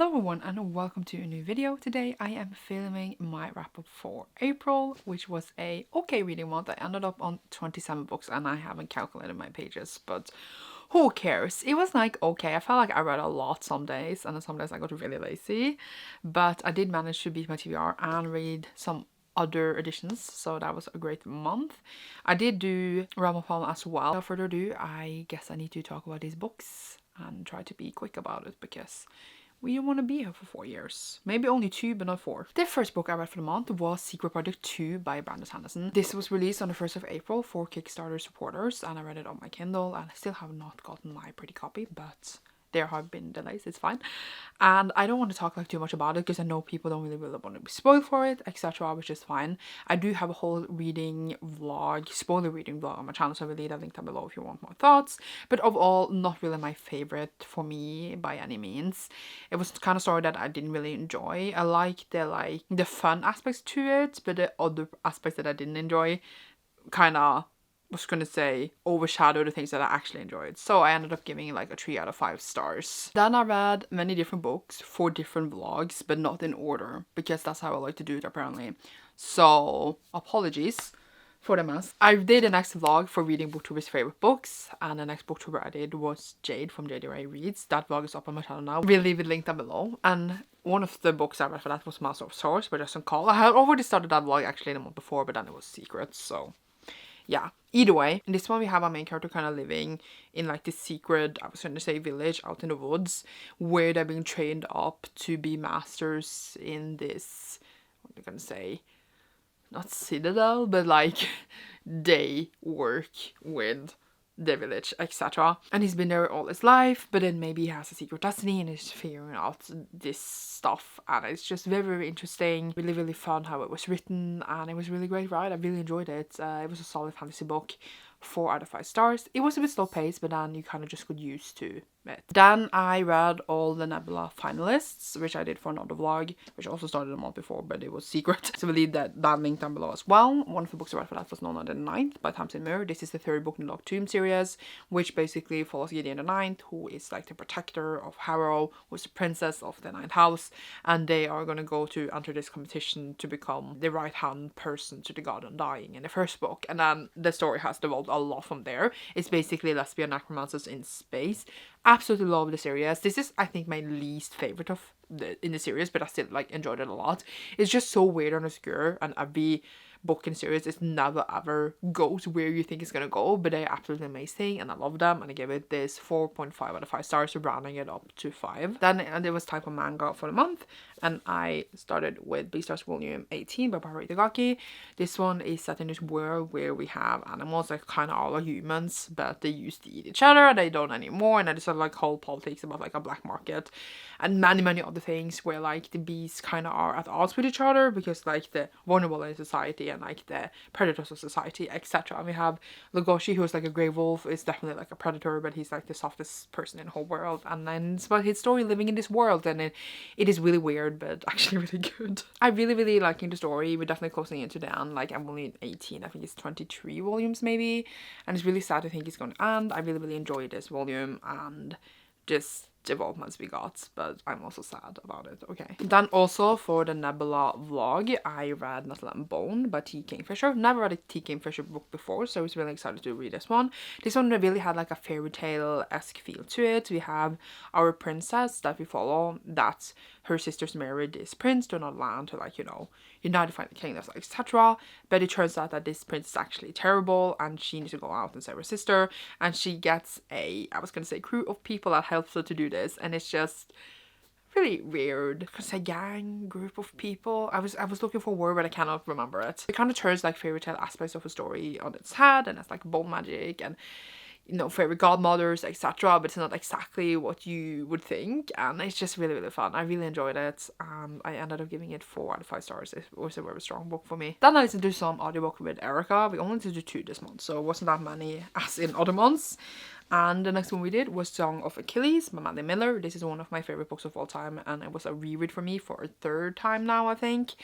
Hello everyone and welcome to a new video. Today I am filming my wrap up for April, which was a okay reading month. I ended up on 27 books and I haven't calculated my pages, but who cares? It was like okay. I felt like I read a lot some days and then some days I got really lazy, but I did manage to beat my TBR and read some other editions, so that was a great month. I did do Realm of Palm as well. Without further ado, I guess I need to talk about these books and try to be quick about it because we don't want to be here for 4 years. Maybe only 2, but not 4. The first book I read for the month was Secret Project 2 by Brandon Sanderson. This was released on the 1st of April for Kickstarter supporters, and I read it on my Kindle, and I still have not gotten my pretty copy, but there have been delays, it's fine. And I don't want to talk like too much about it because I know people don't really want to be spoiled for it, etc., which is fine. I do have a whole reading vlog, spoiler reading vlog on my channel, so I will leave that link down below if you want more thoughts. But overall, not really my favorite for me by any means. It was the kind of story that I didn't really enjoy. I liked the fun aspects to it, but the other aspects that I didn't enjoy kind of was gonna say overshadow the things that I actually enjoyed. So I ended up giving it like a 3 out of 5 stars. Then I read many different books for different vlogs, but not in order because that's how I like to do it apparently. So apologies for the mess. I did the next vlog for reading Booktuber's favorite books, and the next Booktuber I did was Jade from JD Ray Reads. That vlog is up on my channel now. We'll leave it linked down below. And one of the books I read for that was Master of Swords by Justin Call. I had already started that vlog actually the month before, but then it was secret, so yeah. Either way, in this one we have our main character kind of living in like this secret, I was going to say village out in the woods, where they're being trained up to be masters in this, what am I going to say, not citadel, but like they work with the village, etc. And he's been there all his life, but then maybe he has a secret destiny and is figuring out this stuff, and it's just very interesting, really fun how it was written, and it was really great ride. I really enjoyed it. It was a solid fantasy book, 4 out of 5 stars. It was a bit slow paced, but then you kind of just got used to it. Then I read all the Nebula finalists, which I did for another vlog, which also started a month before, but it was secret. So we'll leave that link down below as well. One of the books I read for that was Nona the Ninth by Tamsin Muir. This is the 3rd book in the Locked Tomb series, which basically follows Gideon the Ninth, who is like the protector of Harrow, who's the princess of the Ninth House, and they are going to go to enter this competition to become the right-hand person to the god Undying in the first book. And then the story has developed a lot from there. It's basically lesbian necromancers in space. Absolutely love the series. This is, I think, my least favorite in the series, but I still like enjoyed it a lot. It's just so weird and obscure, and every book in series is never ever goes where you think it's gonna go, but they're absolutely amazing and I love them, and I give it this 4.5 out of 5 stars, rounding it up to 5. Then there was time for manga for the month, and I started with Beastars Volume 18 by Barbara Itagaki. This one is set in this world where we have animals that kind of all are humans, but they used to eat each other and they don't anymore, and it's sort of like whole politics about like a black market and many other things where like the beasts kind of are at odds with each other because like the vulnerable in society and like the predators of society, etc. And we have Legoshi, who's like a grey wolf, is definitely like a predator, but he's like the softest person in the whole world, and then it's about his story living in this world, and it is really weird but actually really good. I really liking the story. We're definitely closing into the end. Like I'm only 18, I think it's 23 volumes maybe, and it's really sad to think it's going to end. I really enjoyed this volume and just developments we got, but I'm also sad about it. Okay. Then also for the Nebula vlog, I read Nettle and Bone by T. Kingfisher. Never read a T. Kingfisher book before, so I was really excited to read this one. This one really had like a fairy tale-esque feel to it. We have our princess that we follow, that her sister's married this prince to another land to like, you know, unite to find the kingdoms, etc. But it turns out that this prince is actually terrible, and she needs to go out and save her sister, and she gets a, I was gonna say, crew of people that helps her to do this, and it's just really weird. It's a gang group of people. I was looking for a word, but I cannot remember it. It kind of turns like fairy tale aspects of a story on its head, and it's like bone magic and, you know, fairy godmothers, etc. But it's not exactly what you would think, and it's just really fun. I really enjoyed it. I ended up giving it 4 out of 5 stars. It was a very strong book for me. Then I listened to some audiobook with Erica. We only did 2 this month, so it wasn't that many as in other months. And the next one we did was Song of Achilles by Madeline Miller. This is one of my favorite books of all time, and it was a reread for me for a 3rd time now, I think.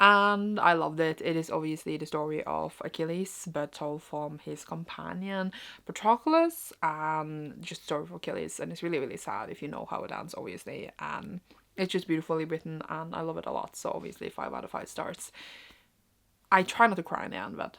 And I loved it. It is obviously the story of Achilles, but told from his companion Patroclus. Just the story of Achilles, and it's really sad if you know how it ends, obviously. It's just beautifully written and I love it a lot. So obviously 5 out of 5 stars. I try not to cry in the end, but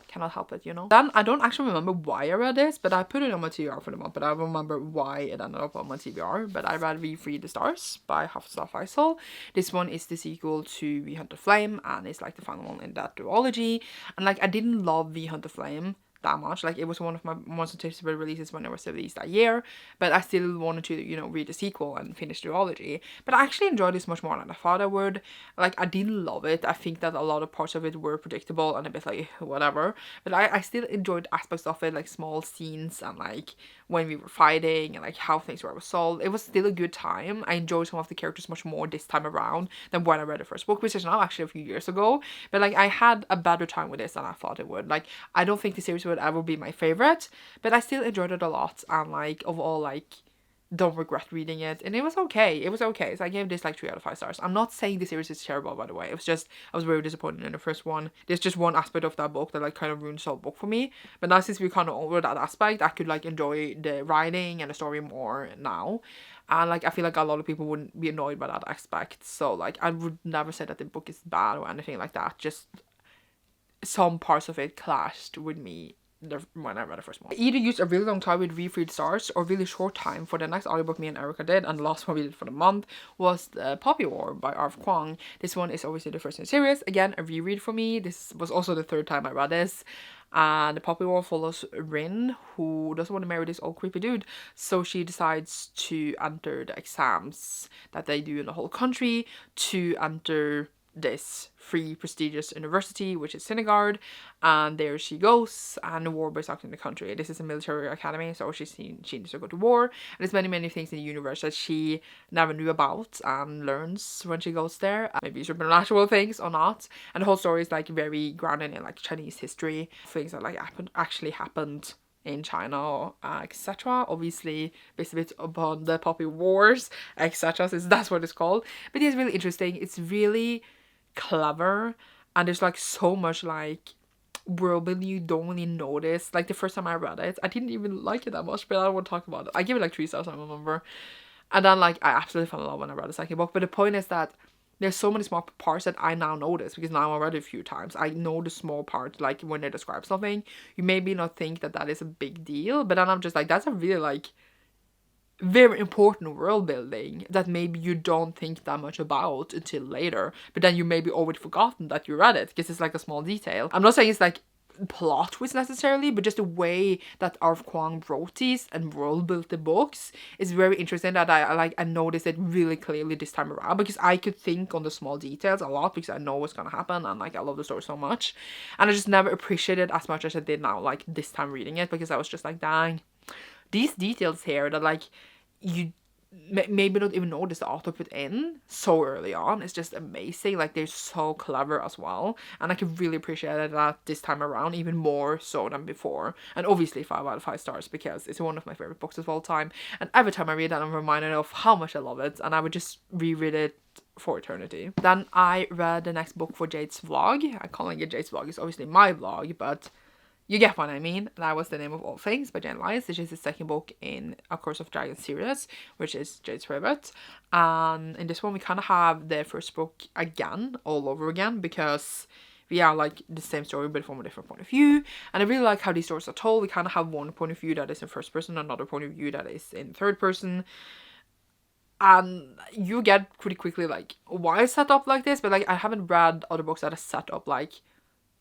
cannot help it, you know. Then I don't actually remember why I read this, but I put it on my TBR for the month, but I remember why it ended up on my TBR. But I read We Free the Stars by Hafsah Faisal. This one is the sequel to We Hunt the Flame, and it's like the final one in that duology. And like, I didn't love We Hunt the Flame that much. Like, it was one of my most anticipated releases when it was released that year, but I still wanted to, you know, read the sequel and finish the duology. But I actually enjoyed this much more than I thought I would. Like, I didn't love it. I think that a lot of parts of it were predictable and a bit like whatever, but I still enjoyed aspects of it, like small scenes and like when we were fighting and like how things were resolved. It was still a good time. I enjoyed some of the characters much more this time around than when I read the first book, which is now actually a few years ago. But like, I had a better time with this than I thought it would. Like, I don't think the series would ever be my favorite, but I still enjoyed it a lot, and like overall, like, don't regret reading it, and it was okay. It was okay. So I gave this like 3 out of 5 stars. I'm not saying the series is terrible, by the way. It was just, I was very disappointed in the first one. There's just one aspect of that book that like kind of ruins the whole book for me. But now since we're kind of over that aspect, I could like enjoy the writing and the story more now. And like, I feel like a lot of people wouldn't be annoyed by that aspect. So like, I would never say that the book is bad or anything like that. Just some parts of it clashed with me when I read the first one. I either used a really long time with We Free the Stars or really short time for the next audiobook me and Erica did, and the last one we did for the month was the Poppy War by R.F. Kuang. This one is obviously the first in the series. Again, a reread for me. This was also the 3rd time I read this. And the Poppy War follows Rin, who doesn't want to marry this old creepy dude, so she decides to enter the exams that they do in the whole country to enter this free prestigious university, which is Sinigard, and there she goes, and the war breaks out in the country. This is a military academy, so she needs to go to war, and there's many things in the universe that she never knew about and learns when she goes there, maybe supernatural things or not. And the whole story is like very grounded in like Chinese history, things that like actually happened in China, etc. Obviously based a bit upon the Poppy Wars, etc. So that's what it's called. But it's really interesting. It's really clever, and there's like so much like world building you don't really notice. Like the first time I read it, I didn't even like it that much, but I don't want to talk about it. I give it like 3 stars, I remember. And then like, I absolutely fell in love when I read the second book. But the point is that there's so many small parts that I now notice, because now I read it a few times. I know the small parts, like when they describe something, you maybe not think that that is a big deal, but then I'm just like, that's a really like very important world building that maybe you don't think that much about until later, but then you maybe already forgotten that you read it because it's like a small detail. I'm not saying it's like plot twist necessarily, but just the way that R.F. Kuang wrote these and world built the books is very interesting, that I noticed it really clearly this time around, because I could think on the small details a lot because I know what's gonna happen, and like I love the story so much, and I just never appreciated it as much as I did now, like this time reading it, because I was just like, dang, these details here that like you maybe not even notice the author put in so early on. It's just amazing. Like, they're so clever as well, and I could really appreciate that this time around even more so than before. And obviously 5 out of 5 stars, because it's one of my favorite books of all time, and every time I read it I'm reminded of how much I love it, and I would just reread it for eternity. Then I read the next book for Jade's vlog. I calling it Jade's vlog, it's obviously my vlog, but you get what I mean. That was The Name of All Things by Jane Lyons, which is the second book in A Curse of Dragons series, which is Jade's favorite. And in this one we kind of have the first book again, all over again, because we are like the same story but from a different point of view. And I really like how these stories are told. We kind of have one point of view that is in first person, another point of view that is in third person. And you get pretty quickly like why it's set up like this, but like I haven't read other books that are set up like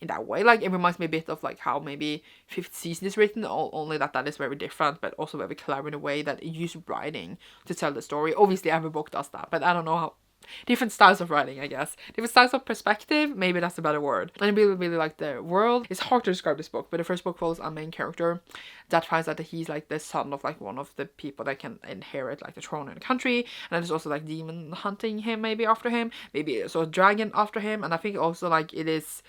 in that way. Like, it reminds me a bit of like how maybe Fifth Season is written, only that is very different, but also very clever in a way that it uses writing to tell the story. Obviously every book does that, but I don't know how. Different styles of writing, I guess. Different styles of perspective, maybe that's a better word. And I really like the world. It's hard to describe this book, but the first book follows a main character that finds out that he's like the son of like one of the people that can inherit like the throne in the country, and then there's also like demon hunting him, maybe after him, maybe also a dragon after him. And I think also like it is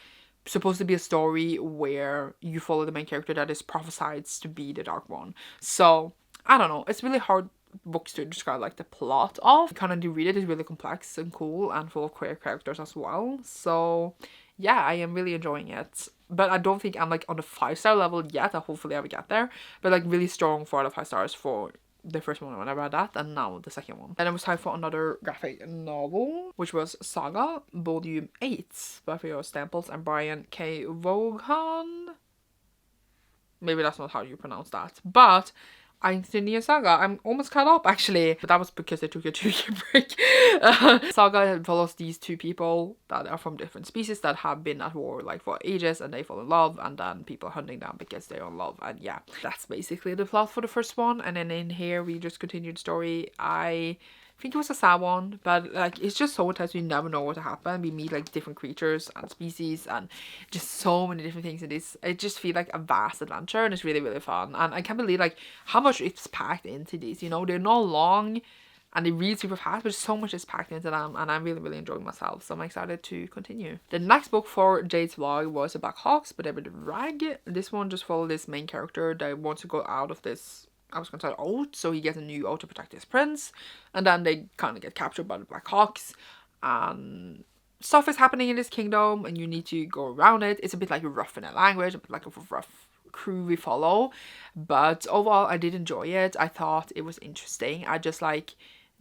supposed to be a story where you follow the main character that is prophesied to be the Dark One. So I don't know, it's really hard books to describe like the plot of. Kind of do read it, is really complex and cool and full of queer characters as well. So yeah, I am really enjoying it, but I don't think I'm like on the 5-star level yet. Hopefully I will get there, but like really strong 4 out of 5 stars for the first one when I read that, and now the second one. And it was time for another graphic novel, which was Saga, Volume 8 by Theo Staples and Brian K. Vaughan. Maybe that's not how you pronounce that, but I continue Saga. I'm almost caught up actually, but that was because I took a 2-year break. Saga follows these two people that are from different species that have been at war like for ages, and they fall in love, and then people hunting them because they're in love, and yeah, that's basically the plot for the first one. And then in here we just continued the story. I think it was a sad one, but like it's just so intense. We never know what to happen. We meet like different creatures and species and just so many different things in this. It just feels like a vast adventure, and it's really, really fun. And I can't believe like how much it's packed into these, you know. They're not long and they read super fast, but so much is packed into them, and I'm really, really enjoying myself, so I'm excited to continue. The next book for Jade's vlog was The Black Hawks by David Ragg. This one just followed this main character that wants to go out of this, I was gonna say oath, so he gets a new oath to protect his prince, and then they kind of get captured by the Black Hawks, and stuff is happening in this kingdom, and you need to go around it. It's a bit like rough in the language, a bit like a rough crew we follow, but overall I did enjoy it. I thought it was interesting. I just like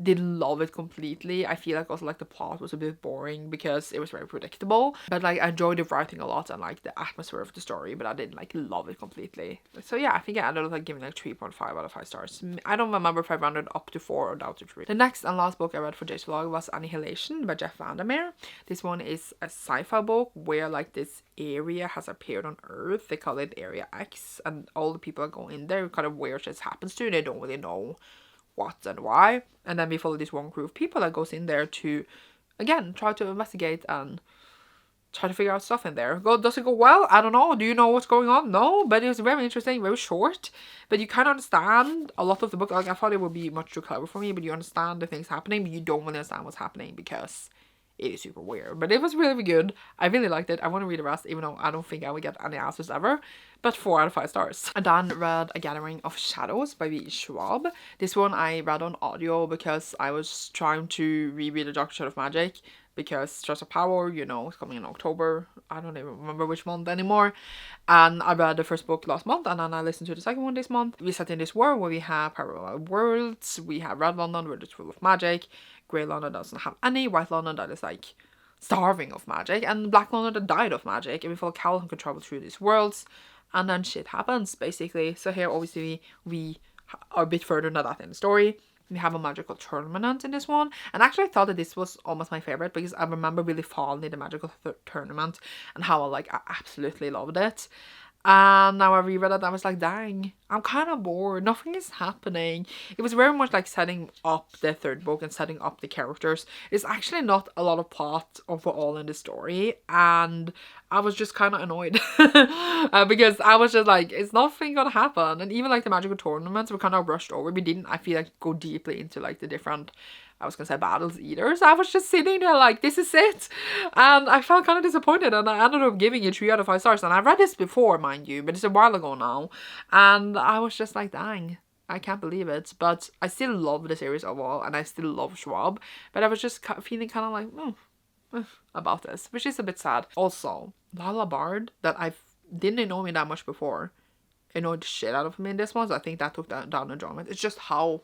didn't love it completely. I feel like also like the plot was a bit boring because it was very predictable, but like I enjoyed the writing a lot and like the atmosphere of the story, but I didn't like love it completely. So yeah, I think I ended up like giving like 3.5 out of 5 stars. I don't remember if I rounded up to 4 or down to 3. The next and last book I read for Jade's vlog was Annihilation by Jeff Vandermeer. This one is a sci-fi book where like this area has appeared on Earth. They call it Area X, and all the people that go in there kind of where shit happens to, they don't really know what and why. And then we follow this one group of people that goes in there to again try to investigate and try to figure out stuff in there. Does it go well? I don't know. Do you know what's going on? No, but it was very interesting, very short, but you kind of understand a lot of the book. Like I thought it would be much too clever for me, but you understand the things happening, but you don't really understand what's happening because it is super weird. But it was really, really good. I really liked it. I want to read the rest, even though I don't think I would get any answers ever. But 4 out of 5 stars. And then read A Gathering of Shadows by V. Schwab. This one I read on audio because I was trying to reread The Dark Side of Magic, because Jurassic Power, you know, is coming in October. I don't even remember which month anymore. And I read the first book last month, and then I listened to the second one this month. We set in this world where we have parallel worlds. We have Red London, where it's full of magic. Grey London doesn't have any. White London that is like starving of magic. And Black London that died of magic. And we follow Cal who can travel through these worlds. And then shit happens, basically. So here, obviously, we are a bit further than that in the story. We have a magical tournament in this one. And actually I thought that this was almost my favorite, because I remember really falling in the magical tournament and how I absolutely loved it. And now I reread it, I was like, dang, I'm kind of bored. Nothing is happening. It was very much like setting up the third book and setting up the characters. It's actually not a lot of plot overall in the story. And I was just kind of annoyed. Because I was just like, it's nothing gonna happen. And even like the magical tournaments were kind of rushed over. We didn't, I feel like, go deeply into like the different, I was gonna say battles either. So I was just sitting there like, this is it. And I felt kind of disappointed, and I ended up giving it 3 out of 5 stars. And I read this before, mind you, but it's a while ago now. And I was just like, dang, I can't believe it. But I still love the series overall, and I still love Schwab. But I was just feeling kind of like, about this, which is a bit sad. Also, Lala Bard, that I didn't know me that much before, annoyed the shit out of me in this one. So I think that took down enjoyment. It's just how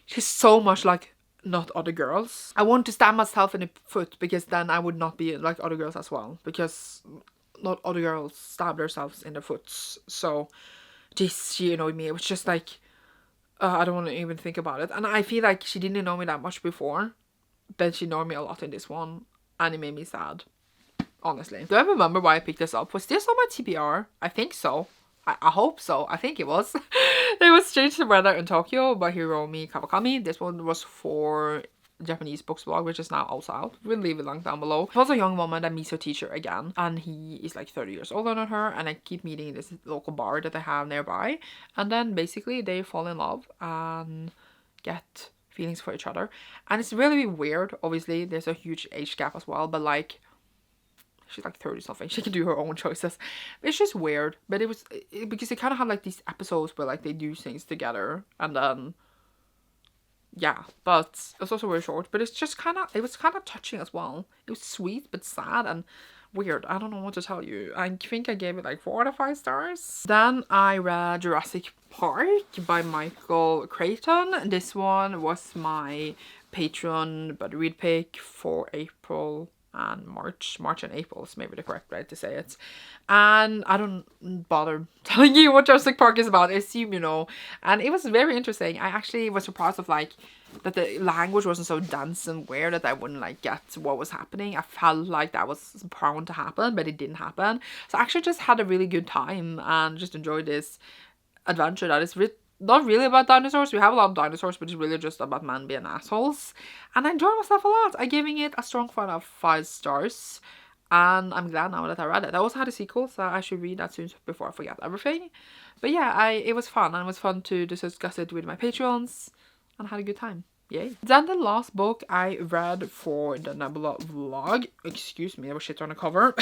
she's so much like not other girls. I want to stab myself in the foot, because then I would not be like other girls as well, because not other girls stab themselves in their foots. So she annoyed me. It was just like, I don't want to even think about it. And I feel like she didn't know me that much before, but she knew me a lot in this one, and it made me sad, honestly. Do I remember why I picked this up? Was this on my TBR? I think so. I hope so. I think it was. It was Strange the Weather in Tokyo by Hiromi Kawakami. This one was for Japanese books blog, which is now also out. We'll leave a link down below. It was a young woman that meets her teacher again, and he is like 30 years older than her, and I keep meeting this local bar that they have nearby, and then basically they fall in love and get feelings for each other. And it's really weird. Obviously there's a huge age gap as well, but like, she's like 30 something. She can do her own choices. It's just weird. But it was because they kind of have like these episodes where like they do things together, and then yeah, but it's also very short. But it's just kind of, it was kind of touching as well. It was sweet but sad, and weird. I don't know what to tell you. I think I gave it like 4 out of 5 stars. Then I read Jurassic Park by Michael Crichton. This one was my Patreon buddy read pick for April and March and April is maybe the correct way to say it. And I don't bother telling you what Jurassic Park is about. I assume you know. And it was very interesting. I actually was surprised of like that the language wasn't so dense and weird that I wouldn't like get what was happening. I felt like that was prone to happen, but it didn't happen. So I actually just had a really good time and just enjoyed this adventure that is not really about dinosaurs. We have a lot of dinosaurs, but it's really just about men being assholes. And I enjoyed myself a lot. I'm giving it a strong 4 out of 5 stars. And I'm glad now that I read it. I also had a sequel, so I should read that soon before I forget everything. But yeah, it was fun. And it was fun to discuss it with my Patreons. And had a good time. Yay. Then the last book I read for the Nebula vlog, excuse me, there was shit on the cover,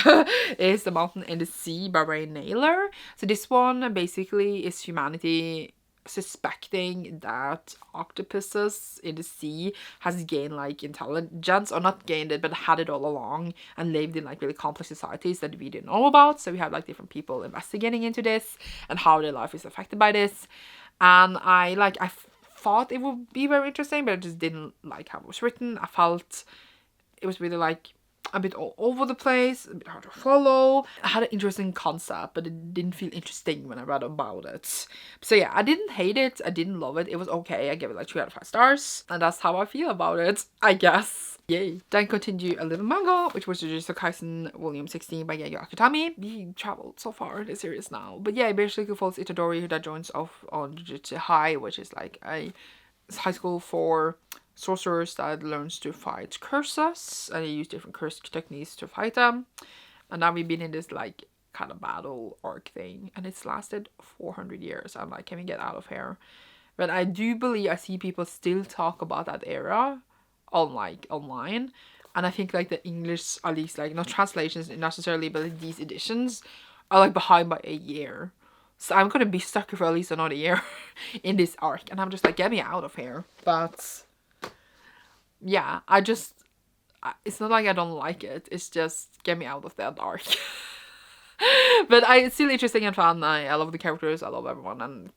is The Mountain in the Sea by Ray Naylor. So this one basically is humanity suspecting that octopuses in the sea has gained like intelligence, or not gained it but had it all along and lived in like really complex societies that we didn't know about. So we have like different people investigating into this and how their life is affected by this. And I thought it would be very interesting, but I just didn't like how it was written. I felt it was really like a bit all over the place, a bit hard to follow. I had an interesting concept, but it didn't feel interesting when I read about it. So yeah, I didn't hate it, I didn't love it, it was okay. I gave it like 3 out of 5 stars, and that's how I feel about it, I guess. Yay. Then continue a little manga, which was Jujutsu Kaisen Volume 16 by Yagi Akutami. We traveled so far in the series now. But yeah, basically follows Itadori that joins off on Jujutsu High, which is like a high school for sorcerers that learns to fight curses, and they use different curse techniques to fight them. And now we've been in this like kind of battle arc thing, and it's lasted 400 years. I'm like, can we get out of here? But I do believe I see people still talk about that era on like online, and I think like the English, at least like not translations necessarily, but like, these editions are like behind by a year. So I'm gonna be stuck for at least another year in this arc, and I'm just like, get me out of here. But yeah, it's not like I don't like it, it's just get me out of that arc. But it's still interesting and fun. I love the characters, I love everyone, and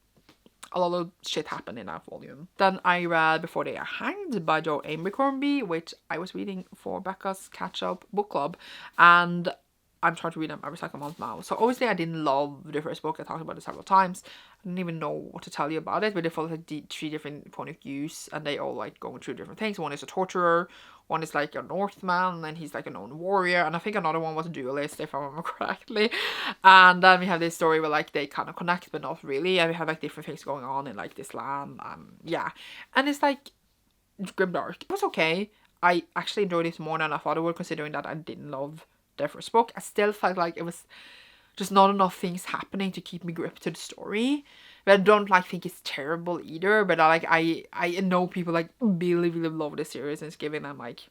a lot of shit happened in that volume. Then I read Before They Are Hanged by Joe Abercrombie, which I was reading for Becca's catch-up book club, and I'm trying to read them every second month now. So obviously I didn't love the first book. I talked about it several times. I didn't even know what to tell you about it, but it follows like 3 different point of views, and they all like going through different things. One is a torturer, one is like a Northman, and he's like a known warrior, and I think another one was a duelist, if I remember correctly. And then we have this story where like they kind of connect, but not really, and we have like different things going on in like this land. Yeah, and it's like grimdark. It was okay. I actually enjoyed it more than I thought I would, considering that I didn't love their first book. I still felt like it was just not enough things happening to keep me gripped to the story. But I don't like think it's terrible either. But I know people like really love this series, and it's giving them like,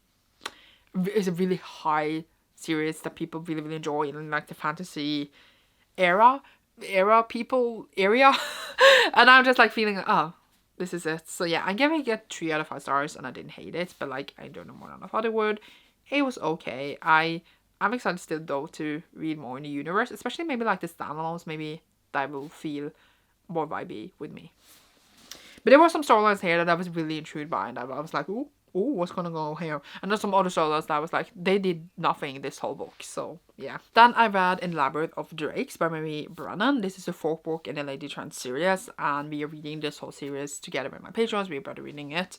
it's a really high series that people really enjoy in like the fantasy area. And I'm just like feeling like, oh, this is it. So yeah, I'm giving it 3 out of 5 stars, and I didn't hate it, but like I don't know more than I thought it would. It was okay. I'm excited still though to read more in the universe, especially maybe like the standalones. Maybe that will feel more vibey with me. But there were some storylines here that I was really intrigued by, and I was like, ooh, what's gonna go here? And there's some other storylines that I was like, they did nothing this whole book. So yeah. Then I read In Labyrinth of Drakes by Mary Brennan. This is the 4th book in the Lady Trance series, and we are reading this whole series together with my patrons. We're about reading it,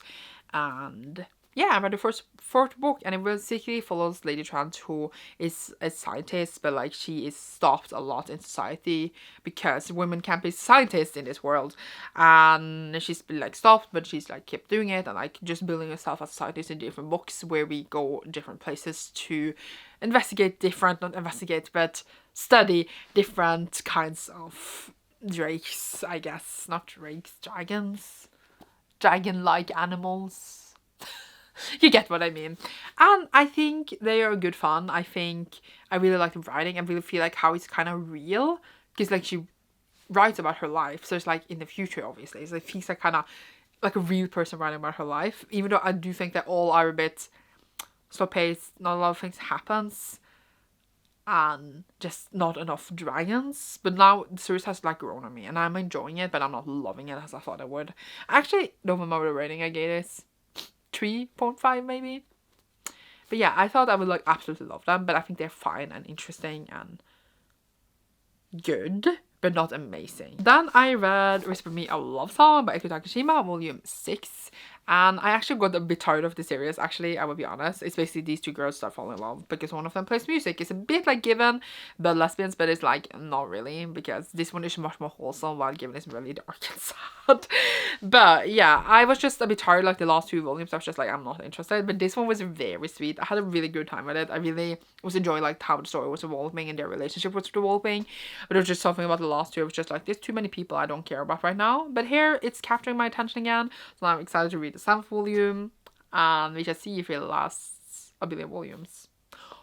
and yeah, I read the 4th book, and it basically follows Lady Trance, who is a scientist, but like she is stopped a lot in society because women can't be scientists in this world, and she's been like stopped, but she's like kept doing it and like just building herself as a scientist in different books where we go different places to but study different kinds of drakes, I guess. Not drakes, dragons, dragon-like animals. You get what I mean. And I think they are good fun. I think I really like the writing. I really feel like how it's kind of real, because like she writes about her life, so it's like in the future obviously, so it feels like kind of like a real person writing about her life, even though I do think that all are a bit slow paced, not a lot of things happens. and just not enough dragons. But now the series has like grown on me and I'm enjoying it, but I'm not loving it as I thought I would. I actually don't remember the rating I gave it. 3.5 maybe. But yeah, I thought I would like absolutely love them, but I think they're fine and interesting and good, but not amazing. Then I read Whisper Me a Love Song by Eiko Takashima, volume 6. And I actually got a bit tired of the series, actually, I will be honest. It's basically these two girls start falling in love because one of them plays music. It's a bit like Given, the lesbians, but it's like not really, because this one is much more wholesome while Given is really dark and sad. But yeah, I was just a bit tired like the last two volumes. I was just like, I'm not interested. But this one was very sweet. I had a really good time with it. I really was enjoying like how the story was evolving and their relationship was evolving. But it was just something about the last two. It was just like, there's too many people I don't care about right now. But here, it's capturing my attention again. So I'm excited to read the 7th volume. And we shall see if it lasts a billion volumes.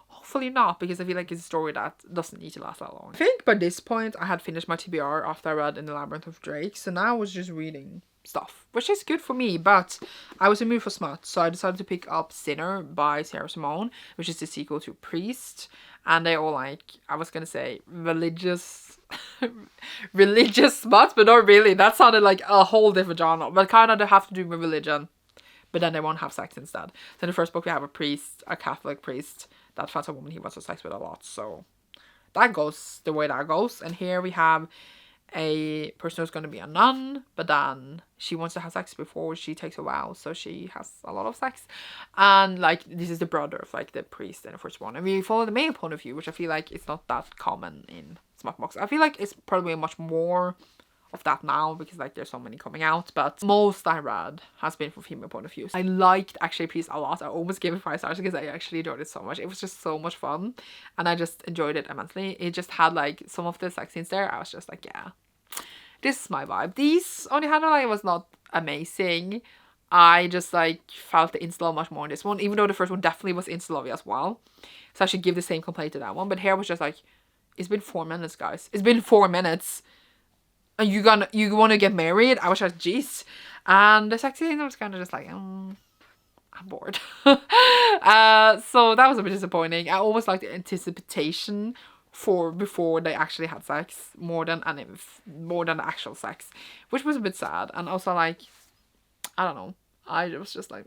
Hopefully not, because I feel like it's a story that doesn't need to last that long. I think by this point, I had finished my TBR after I read In the Labyrinth of Drakes. So now I was just reading stuff, which is good for me, but I was in the mood for smut, so I decided to pick up Sinner by Sarah Simone, which is the sequel to Priest. And they all like, I was gonna say religious religious smut, but not really. That sounded like a whole different genre, but kind of they have to do with religion, but then they won't have sex instead. So in the first book we have a priest, a Catholic priest that finds a woman he wants to have sex with a lot, so that goes the way that goes. And here we have a person who's going to be a nun, but then she wants to have sex before she takes a vow, so she has a lot of sex. And like, this is the brother of like the priest in the first one, and we follow the male point of view, which I feel like it's not that common in smart books. I feel like it's probably much more of that now because like there's so many coming out, but most I read has been from female point of view. I liked actually Priest a lot. I almost gave it 5 stars because I actually enjoyed it so much. It was just so much fun and I just enjoyed it immensely. It just had like some of the sex scenes there. I was just like, yeah, this is my vibe. These on the handle was not amazing. I just like felt the insta-love much more in this one, even though the first one definitely was insta-love as well. So I should give the same complaint to that one. But here was just like, it's been 4 minutes, guys. It's been 4 minutes. And you want to get married? I was like, jeez. And the sexy thing, I was kind of just like, I'm bored. So that was a bit disappointing. I almost like the anticipation for before they actually had sex more than the actual sex, which was a bit sad. And also like, I don't know, I was just like,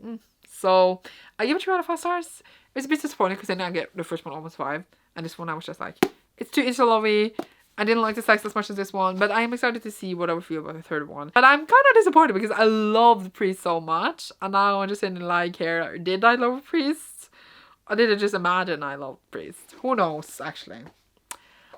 So I give it 2 out of 5 stars. It's a bit disappointing because then I get the first one almost 5, and this one I was just like, it's too insta-lovey. I didn't like the sex as much as this one, but I am excited to see what I would feel about the third one. But I'm kind of disappointed because I loved Priest so much, and now I'm just in like here, did I love Priest? Or did I just imagine I loved Priest? Who knows, actually.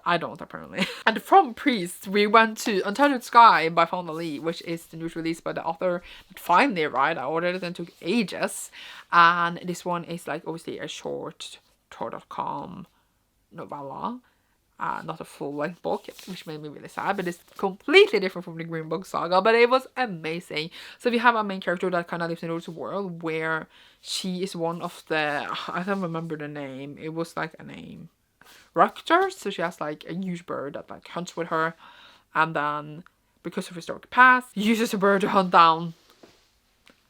I don't, apparently. And from Priest, we went to Untethered Sky by Fonda Lee, which is the news release by the author that finally arrived. I ordered it and it took ages. And this one is like obviously a short Tor.com novella. Not a full-length book, which made me really sad, but it's completely different from the Green Book Saga, but it was amazing. So we have a main character that kind of lives in a world where she is one of the, I don't remember the name, it was like a name, raptors. So she has like a huge bird that like hunts with her, and then because of historic past, uses the bird to hunt down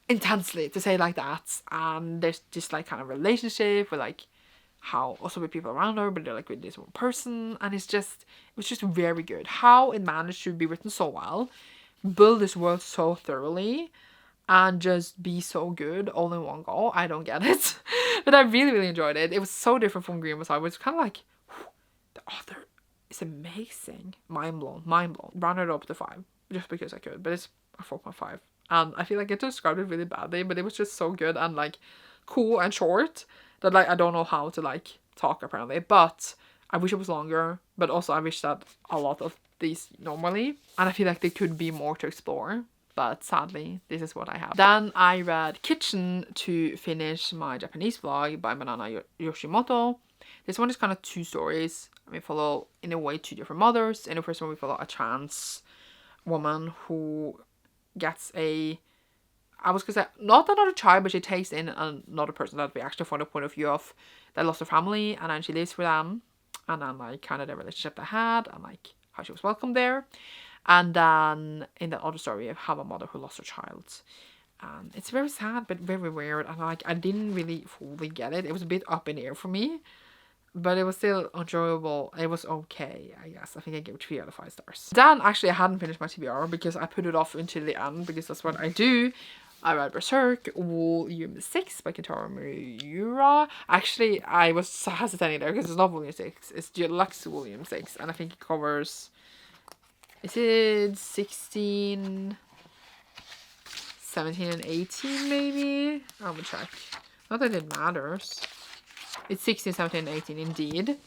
intensely, to say it like that. And there's just like kind of relationship with like how also with people around her, but they're like with this one person, and it was just very good how it managed to be written so well, build this world so thoroughly, and just be so good all in one go. I don't get it. But I really enjoyed it. It was so different from Green Messiah, which was kind of like, the author is amazing. Mind blown. Rounded up to 5 just because I could, but it's a 4.5, and I feel like I described it really badly, but it was just so good and like cool and short that like I don't know how to like talk apparently. But I wish it was longer, but also I wish that a lot of these normally, and I feel like there could be more to explore, but sadly this is what I have. Then I read Kitchen to finish my Japanese vlog by Manana Yoshimoto. This one is kind of 2 stories. We follow in a way 2 different mothers. In the first one we follow a trans woman who gets I was gonna say, not another child, but she takes in another person that we actually from the point of view of that lost her family, and then she lives with them, and then like kind of the relationship they had, and like how she was welcomed there. And then in that other story, I have a mother who lost her child. It's very sad, but very weird, and like I didn't really fully get it. It was a bit up in the air for me, but it was still enjoyable. It was okay, I guess. I think I gave it 3 out of 5 stars. Then actually I hadn't finished my TBR because I put it off until the end because that's what I do. I read Berserk Volume 6 by Kentaro Miura. Actually, I was hesitating there because it's not Volume 6. It's Deluxe Volume 6. And I think it covers... Is it 16, 17, and 18 maybe? I'm gonna check. Not that it matters. It's 16, 17, and 18 indeed.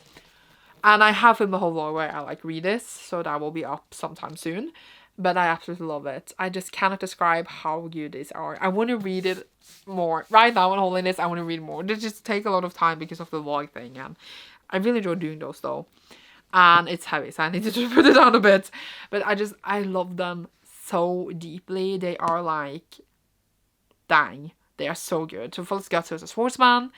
And I have filmed the whole vlog where I like read this. So that will be up sometime soon. But I absolutely love it. I just cannot describe how good these are. I want to read it more. Right now when holding this, I want to read more. They just take a lot of time because of the vlog thing. And I really enjoy doing those though. And it's heavy, so I need to just put it down a bit. But I love them so deeply. They are like, dang. They are so good. So Full Guts is a swordsman.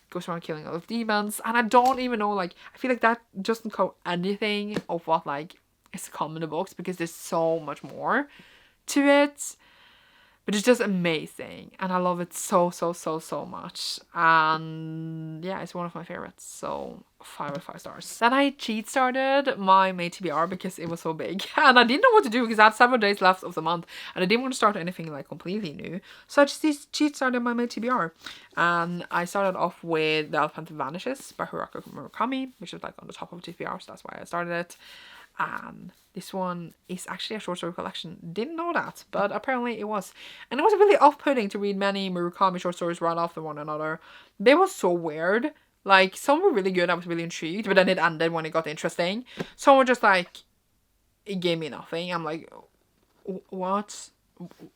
Goes around killing a lot of demons. And I don't even know, like, I feel like that doesn't cover anything of what, like, is common in the books because there's so much more to it. But it's just amazing. And I love it so much. And yeah, it's one of my favorites. So 5 out of 5 stars. Then I cheat started my May TBR because it was so big. And I didn't know what to do because I had several days left of the month. And I didn't want to start anything like completely new. So I just cheat started my May TBR. And I started off with The Elephant Vanishes by Haruka Murakami, which is like on the top of TBR. So that's why I started it. And this one is actually a short story collection. Didn't know that, but apparently it was. And it was really off-putting to read many Murakami short stories right after one another. They were so weird. Like, some were really good, I was really intrigued, but then it ended when it got interesting. Some were just like, it gave me nothing. I'm like, what?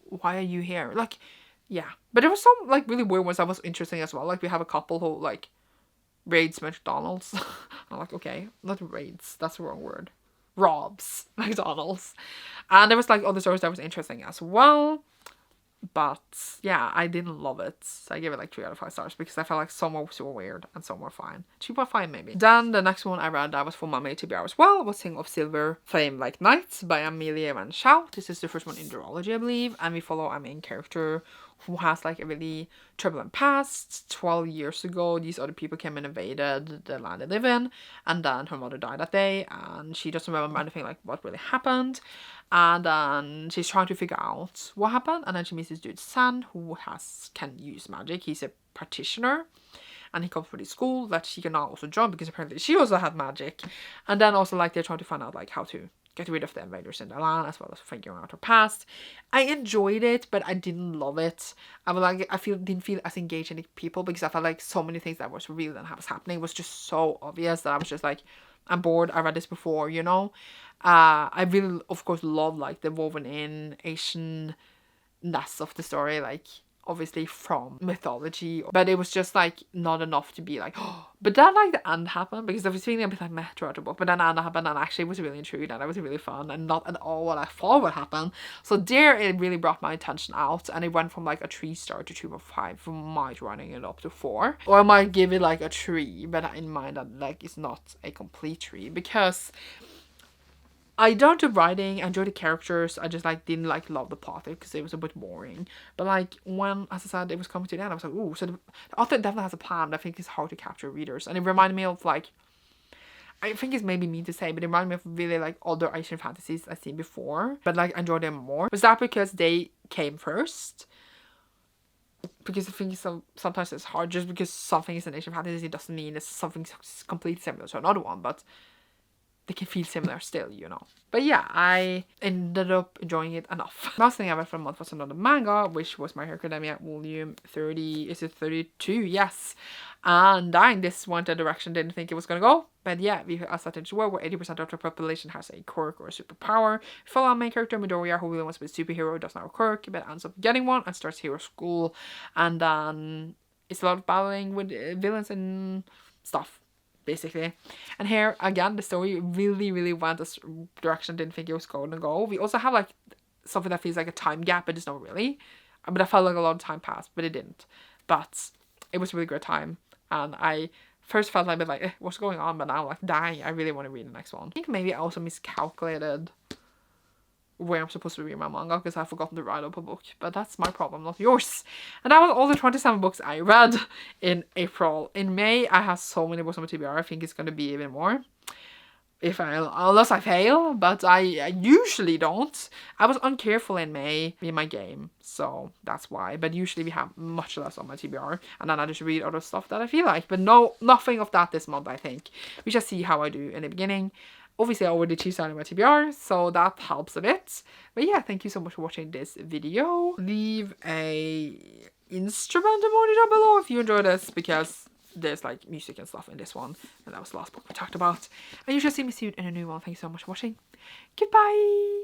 Why are you here? Like, yeah. But there was some, like, really weird ones that was interesting as well. Like, we have a couple who, like, raids McDonald's. I'm like, okay, not raids, that's the wrong word. Robs McDonald's. And there was like other stories that was interesting as well. But yeah, I didn't love it. So I gave it like 3 out of 5 stars because I felt like some were super weird and some were fine. 2.5 maybe. Then the next one I read that was for my May TBR as well was Song of Silver Flame Like Nights by Amelia Van Schouw. This is the first one in duology, I believe. And we follow a main character who has like a really turbulent past. 12 years ago, these other people came and invaded the land they live in. And then her mother died that day. And she doesn't remember anything like what really happened. And then she's trying to figure out what happened. And then she meets this dude, San, who can use magic. He's a practitioner. And he comes from this school that she can now also join because apparently she also had magic. And then also like they're trying to find out like how to get rid of the invaders in the land as well as figuring out her past. I enjoyed it, but I didn't love it. I was like, didn't feel as engaged in the people because I felt like so many things that was real and was happening was just so obvious that I was just like, I'm bored. I read this before, you know. I really, of course, love like the woven in Asian-ness of the story, like obviously from mythology, but it was just like not enough to be like, oh. But then like the end happened because I was feeling a bit like meh throughout the book, but then the end happened and actually was really intrigued and it was really fun and not at all what I thought would happen. So there it really brought my attention out and it went from like a 3-star to 2.5 from my running it up to 4, or I might give it like a 3, but in mind that like it's not a complete 3 because I don't do writing, I enjoy the characters, I just like didn't like love the plot because it was a bit boring. But like when, as I said, it was coming to the end, I was like, ooh, so the author definitely has a plan that I think is hard to capture readers. And it reminded me of like, I think it's maybe mean to say, but it reminded me of really like other Asian fantasies I've seen before. But like I enjoyed them more. Was that because they came first? Because I think sometimes it's hard, just because something is an Asian fantasy it doesn't mean it's something completely similar to another one, but they can feel similar still, you know. But yeah, I ended up enjoying it enough. Last thing I read for a month was another manga, which was My Hero Academia volume 30, is it 32? Yes. And this went a direction didn't think it was gonna go. But yeah, we are set into a world where 80% of the population has a quirk or a superpower. We follow our main character Midoriya, who really wants to be a superhero, doesn't have a quirk, but ends up getting one and starts hero school. And then it's a lot of battling with villains and stuff, basically. And here again the story really went this direction I didn't think it was going to go. We also have like something that feels like a time gap, but it's not really. But I felt like a lot of time passed, but it didn't. But it was a really great time, and I first felt like a bit like what's going on, but now I'm like, dang, I really want to read the next one. I think maybe I also miscalculated where I'm supposed to read my manga because I've forgotten to write up a book. But that's my problem, not yours. And that was all the 27 books I read in April. In May, I have so many books on my TBR. I think it's going to be even more. Unless I fail, but I usually don't. I was uncareful in May in my game, so that's why. But usually we have much less on my TBR, and then I just read other stuff that I feel like. But no, nothing of that this month, I think. We shall see how I do in the beginning. Obviously, I already cheesed out my TBR, so that helps a bit. But yeah, thank you so much for watching this video. Leave a instrument emoji down below if you enjoyed this, because there's like music and stuff in this one, and that was the last book we talked about. And you shall see me soon in a new one. Thank you so much for watching. Goodbye.